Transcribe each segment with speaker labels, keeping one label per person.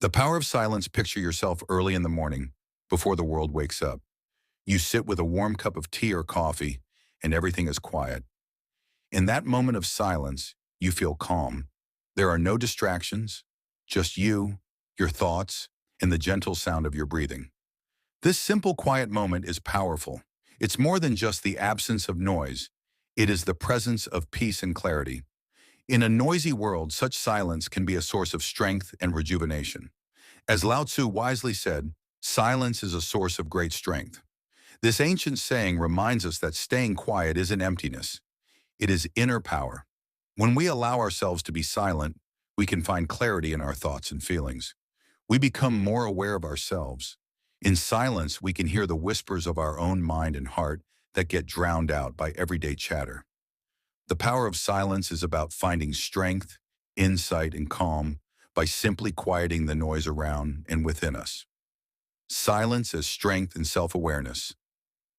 Speaker 1: The power of silence. Picture yourself early in the morning, before the world wakes up. You sit with a warm cup of tea or coffee, and everything is quiet. In that moment of silence, you feel calm. There are no distractions, just you, your thoughts, and the gentle sound of your breathing. This simple, quiet moment is powerful. It's more than just the absence of noise. It is the presence of peace and clarity. In a noisy world, such silence can be a source of strength and rejuvenation. As Lao Tzu wisely said, silence is a source of great strength. This ancient saying reminds us that staying quiet isn't emptiness. It is inner power. When we allow ourselves to be silent, we can find clarity in our thoughts and feelings. We become more aware of ourselves. In silence, we can hear the whispers of our own mind and heart that get drowned out by everyday chatter. The power of silence is about finding strength, insight, and calm by simply quieting the noise around and within us. Silence as strength and self-awareness.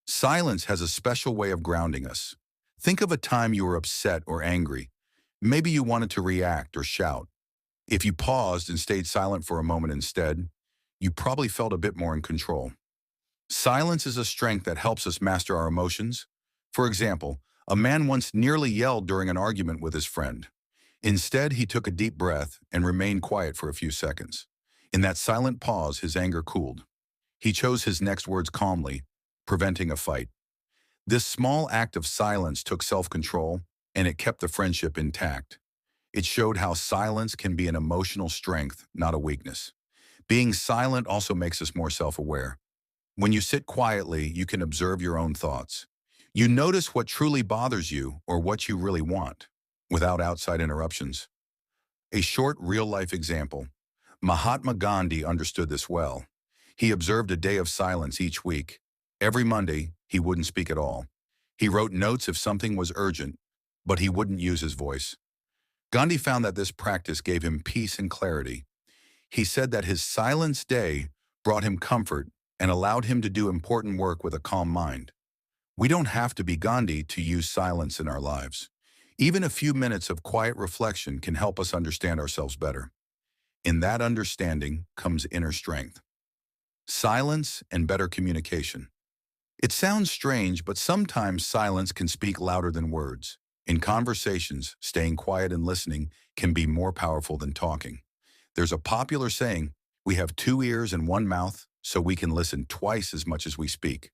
Speaker 1: Silence has a special way of grounding us. Think of a time you were upset or angry. Maybe you wanted to react or shout. If you paused and stayed silent for a moment instead, you probably felt a bit more in control. Silence is a strength that helps us master our emotions. For example, a man once nearly yelled during an argument with his friend. Instead, he took a deep breath and remained quiet for a few seconds. In that silent pause, his anger cooled. He chose his next words calmly, preventing a fight. This small act of silence took self-control, and it kept the friendship intact. It showed how silence can be an emotional strength, not a weakness. Being silent also makes us more self-aware. When you sit quietly, you can observe your own thoughts. You notice what truly bothers you or what you really want, without outside interruptions. A short real-life example. Mahatma Gandhi understood this well. He observed a day of silence each week. Every Monday, he wouldn't speak at all. He wrote notes if something was urgent, but he wouldn't use his voice. Gandhi found that this practice gave him peace and clarity. He said that his silence day brought him comfort and allowed him to do important work with a calm mind. We don't have to be Gandhi to use silence in our lives. Even a few minutes of quiet reflection can help us understand ourselves better. In that understanding comes inner strength. Silence and better communication. It sounds strange, but sometimes silence can speak louder than words. In conversations, staying quiet and listening can be more powerful than talking. There's a popular saying, we have two ears and one mouth, so we can listen twice as much as we speak.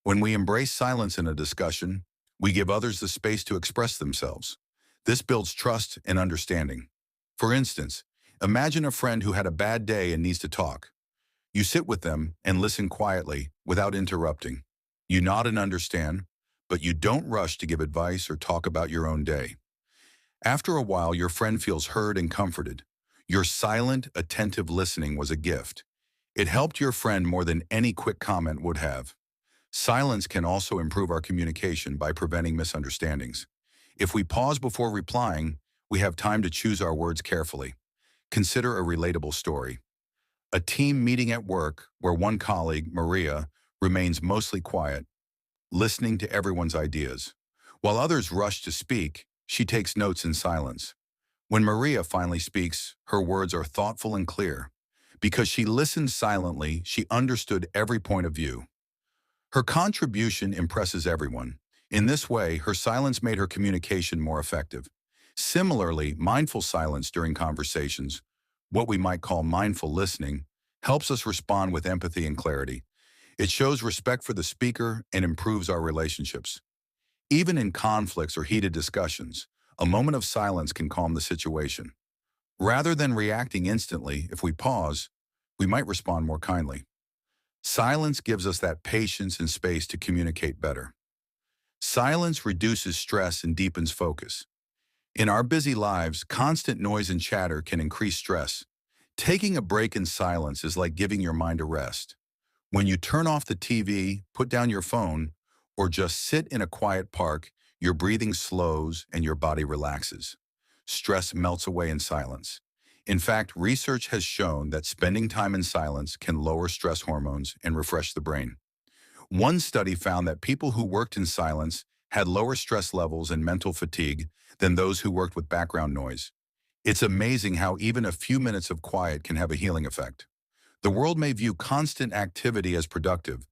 Speaker 1: When we embrace silence in a discussion, we give others the space to express themselves. This builds trust and understanding. For instance, imagine a friend who had a bad day and needs to talk. You sit with them and listen quietly without interrupting. You nod and understand, but you don't rush to give advice or talk about your own day. After a while, your friend feels heard and comforted. Your silent, attentive listening was a gift. It helped your friend more than any quick comment would have. Silence can also improve our communication by preventing misunderstandings. If we pause before replying, we have time to choose our words carefully. Consider a relatable story. A team meeting at work where one colleague, Maria, remains mostly quiet, listening to everyone's ideas. While others rush to speak, she takes notes in silence. When Maria finally speaks, her words are thoughtful and clear. Because she listened silently, she understood every point of view. Her contribution impresses everyone. In this way, her silence made her communication more effective. Similarly, mindful silence during conversations, what we might call mindful listening, helps us respond with empathy and clarity. It shows respect for the speaker and improves our relationships. Even in conflicts or heated discussions, a moment of silence can calm the situation. Rather than reacting instantly, if we pause, we might respond more kindly. Silence gives us that patience and space to communicate better. Silence reduces stress and deepens focus. In our busy lives, constant noise and chatter can increase stress. Taking a break in silence is like giving your mind a rest. When you turn off the TV, put down your phone, or just sit in a quiet park, your breathing slows and your body relaxes. Stress melts away in silence. In fact, research has shown that spending time in silence can lower stress hormones and refresh the brain. One study found that people who worked in silence had lower stress levels and mental fatigue than those who worked with background noise. It's amazing how even a few minutes of quiet can have a healing effect. The world may view constant activity as productive,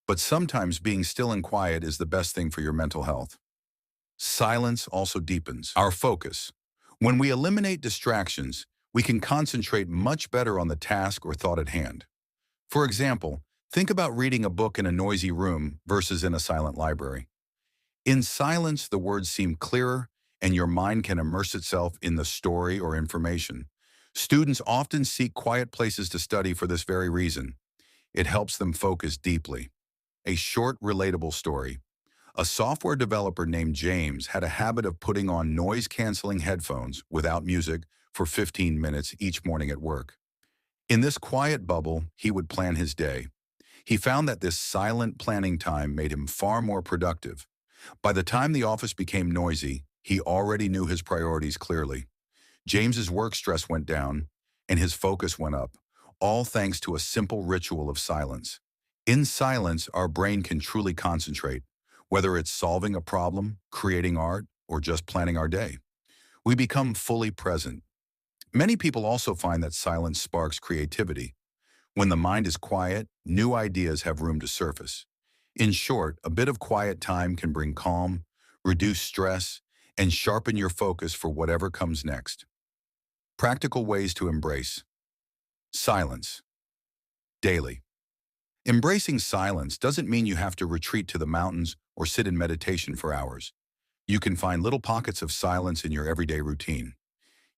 Speaker 1: but sometimes being still and quiet is the best thing for your mental health. Silence also deepens our focus. When we eliminate distractions, we can concentrate much better on the task or thought at hand. For example, think about reading a book in a noisy room versus in a silent library. In silence, the words seem clearer and your mind can immerse itself in the story or information. Students often seek quiet places to study for this very reason. It helps them focus deeply. A short, relatable story. A software developer named James had a habit of putting on noise-canceling headphones without music for 15 minutes each morning at work. In this quiet bubble, he would plan his day. He found that this silent planning time made him far more productive. By the time the office became noisy, he already knew his priorities clearly. James's work stress went down, and his focus went up, all thanks to a simple ritual of silence. In silence, our brain can truly concentrate, whether it's solving a problem, creating art, or just planning our day. We become fully present. Many people also find that silence sparks creativity. When the mind is quiet, new ideas have room to surface. In short, a bit of quiet time can bring calm, reduce stress, and sharpen your focus for whatever comes next. Practical ways to embrace silence daily. Embracing silence doesn't mean you have to retreat to the mountains or sit in meditation for hours. You can find little pockets of silence in your everyday routine.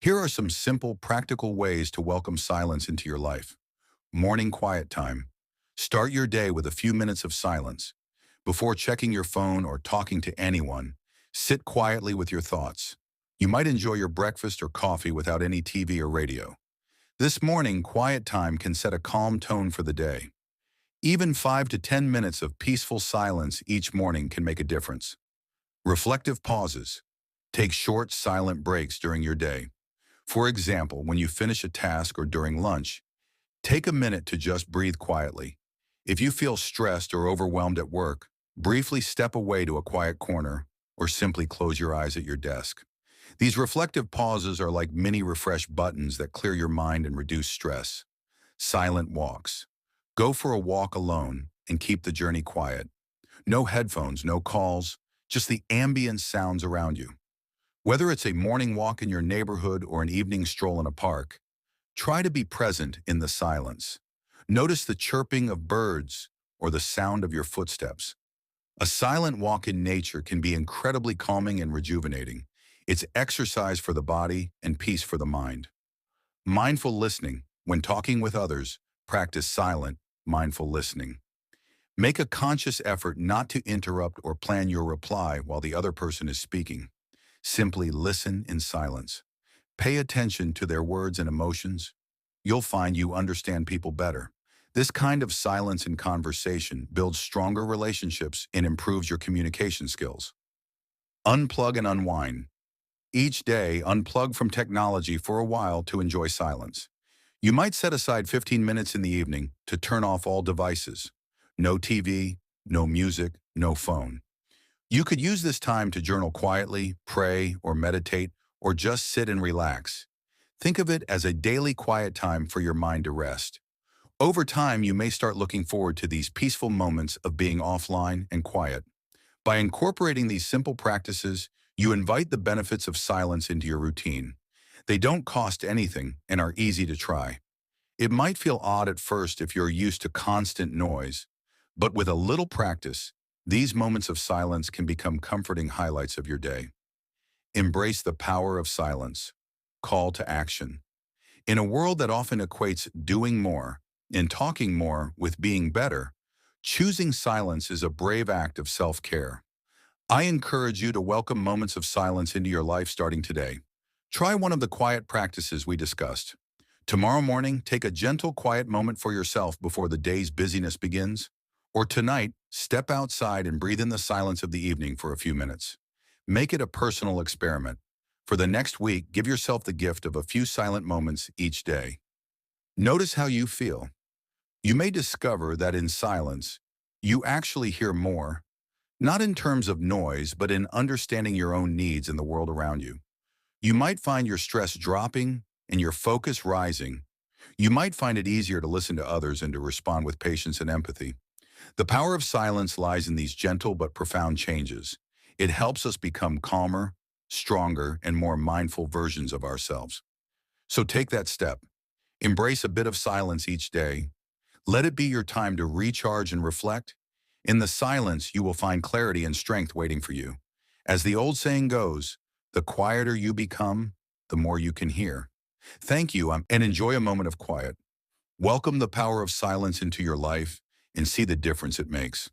Speaker 1: Here are some simple, practical ways to welcome silence into your life. Morning quiet time. Start your day with a few minutes of silence. Before checking your phone or talking to anyone, sit quietly with your thoughts. You might enjoy your breakfast or coffee without any TV or radio. This morning, quiet time can set a calm tone for the day. Even 5 to 10 minutes of peaceful silence each morning can make a difference. Reflective pauses. Take short, silent breaks during your day. For example, when you finish a task or during lunch, take a minute to just breathe quietly. If you feel stressed or overwhelmed at work, briefly step away to a quiet corner or simply close your eyes at your desk. These reflective pauses are like mini refresh buttons that clear your mind and reduce stress. Silent walks. Go for a walk alone and keep the journey quiet. No headphones, no calls, just the ambient sounds around you. Whether it's a morning walk in your neighborhood or an evening stroll in a park, try to be present in the silence. Notice the chirping of birds or the sound of your footsteps. A silent walk in nature can be incredibly calming and rejuvenating. It's exercise for the body and peace for the mind. Mindful listening. When talking with others, practice silent, mindful listening. Make a conscious effort not to interrupt or plan your reply while the other person is speaking. Simply listen in silence. Pay attention to their words and emotions. You'll find you understand people better. This kind of silence in conversation builds stronger relationships and improves your communication skills. Unplug and unwind. Each day, unplug from technology for a while to enjoy silence. You might set aside 15 minutes in the evening to turn off all devices. No TV, no music, no phone. You could use this time to journal quietly, pray, or meditate, or just sit and relax. Think of it as a daily quiet time for your mind to rest. Over time, you may start looking forward to these peaceful moments of being offline and quiet. By incorporating these simple practices, you invite the benefits of silence into your routine. They don't cost anything and are easy to try. It might feel odd at first if you're used to constant noise, but with a little practice, these moments of silence can become comforting highlights of your day. Embrace the power of silence. Call to action. In a world that often equates doing more and talking more with being better, choosing silence is a brave act of self-care. I encourage you to welcome moments of silence into your life starting today. Try one of the quiet practices we discussed. Tomorrow morning, take a gentle, quiet moment for yourself before the day's busyness begins. Or tonight, step outside and breathe in the silence of the evening for a few minutes. Make it a personal experiment. For the next week, give yourself the gift of a few silent moments each day. Notice how you feel. You may discover that in silence, you actually hear more, not in terms of noise, but in understanding your own needs and the world around you. You might find your stress dropping and your focus rising. You might find it easier to listen to others and to respond with patience and empathy. The power of silence lies in these gentle but profound changes. It helps us become calmer, stronger, and more mindful versions of ourselves. So take that step. Embrace a bit of silence each day. Let it be your time to recharge and reflect. In the silence, you will find clarity and strength waiting for you. As the old saying goes, the quieter you become, the more you can hear. Thank you and enjoy a moment of quiet. Welcome the power of silence into your life and see the difference it makes.